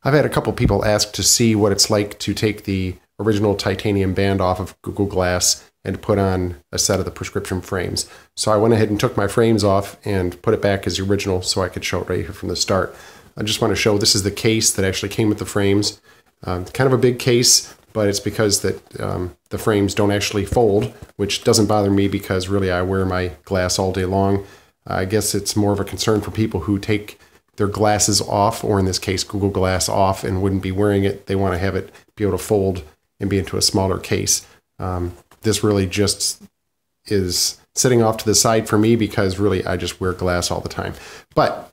I've had a couple people ask to see what it's like to take the original titanium band off of Google Glass and put on a set of the prescription frames. So I went ahead and took my frames off and put it back as the original so I could show it right here from the start. I just want to show this is the case that actually came with the frames. Kind of a big case, but it's because that the frames don't actually fold, which doesn't bother me because really I wear my glass all day long. I guess it's more of a concern for people who take their glasses off, or in this case, Google Glass off, and wouldn't be wearing it. They want to have it be able to fold and be into a smaller case. This really just is sitting off to the side for me because really I just wear glass all the time. But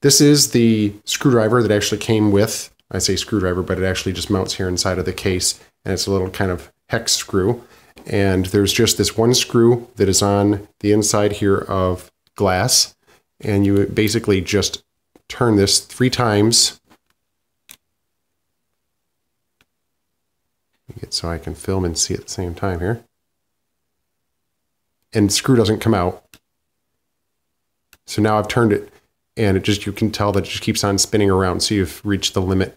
this is the screwdriver that actually came with, I say screwdriver, but it actually just mounts here inside of the case, and it's a little kind of hex screw. And there's just this one screw that is on the inside here of glass, and you basically just turn this 3 times. So I can film and see at the same time here. And the screw doesn't come out. So now I've turned it, and it just, you can tell that it just keeps on spinning around. So you've reached the limit,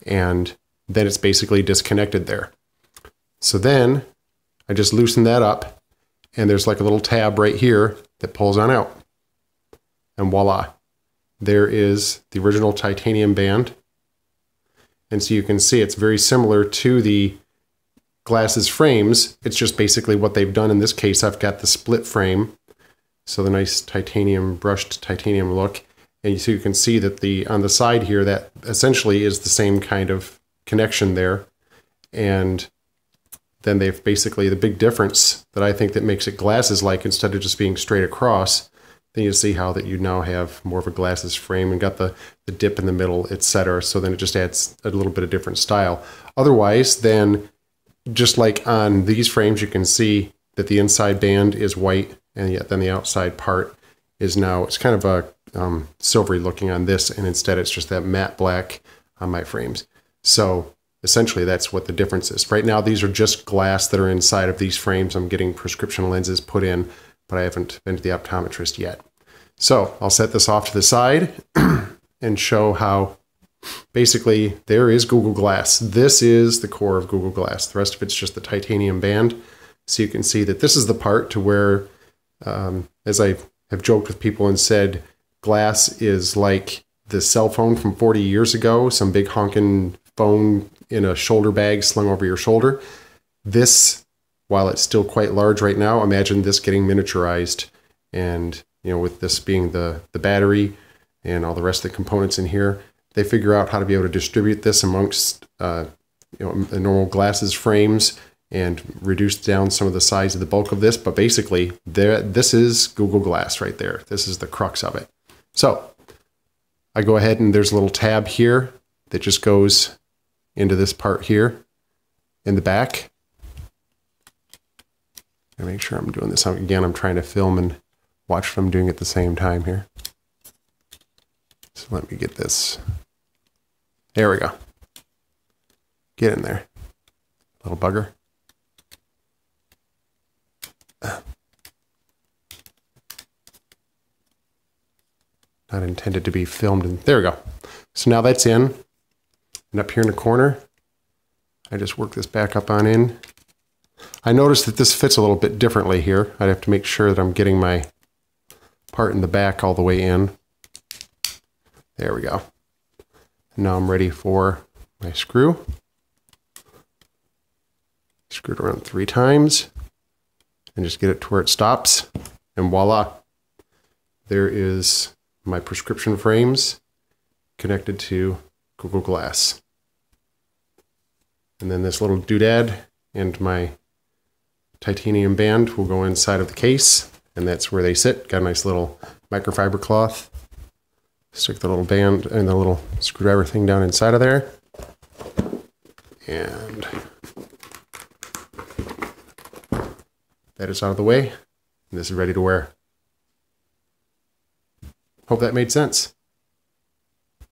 and then it's basically disconnected there. So then I just loosen that up, and there's like a little tab right here that pulls on out. And voila, there is the original titanium band. And so you can see it's very similar to the Glass's frames. It's just basically what they've done in this case. I've got the split frame, so the nice titanium, brushed titanium look. And so you can see that on the side here, that essentially is the same kind of connection there. And then they've basically, the big difference that I think that makes it Glasses-like, instead of just being straight across, then you see how that you now have more of a Glasses frame and got the dip in the middle, etc. So then it just adds a little bit of different style. Otherwise, then, just like on these frames, you can see that the inside band is white, and yet then the outside part is now, it's kind of a silvery looking on this, and instead it's just that matte black on my frames. So essentially that's what the difference is. Right now these are just glass that are inside of these frames. I'm getting prescription lenses put in, but I haven't been to the optometrist yet. So I'll set this off to the side and show how basically there is Google Glass. This is the core of Google Glass. The rest of it's just the titanium band. So you can see that this is the part to where, as I have joked with people and said, glass is like the cell phone from 40 years ago, some big honking phone in a shoulder bag slung over your shoulder. This, while it's still quite large right now, imagine this getting miniaturized, and with this being the battery and all the rest of the components in here, they figure out how to be able to distribute this amongst the normal Glasses frames and reduce down some of the size of the bulk of this. But basically, this is Google Glass right there. This is the crux of it. So I go ahead, and there's a little tab here that just goes into this part here in the back. I make sure I'm doing this. Again, I'm trying to film and watch what I'm doing at the same time here. So let me get this. There we go. Get in there, little bugger. Not intended to be filmed. And there we go. So now that's in. And up here in the corner, I just work this back up on in. I noticed that this fits a little bit differently here. I'd have to make sure that I'm getting my part in the back all the way in. There we go. Now I'm ready for my screw. Screw it around 3 times and just get it to where it stops. And voila, there is my prescription frames connected to Google Glass. And then this little doodad and my titanium band will go inside of the case, and that's where they sit. Got a nice little microfiber cloth. Stick the little band and the little screwdriver thing down inside of there. And that is out of the way, and this is ready to wear. Hope that made sense.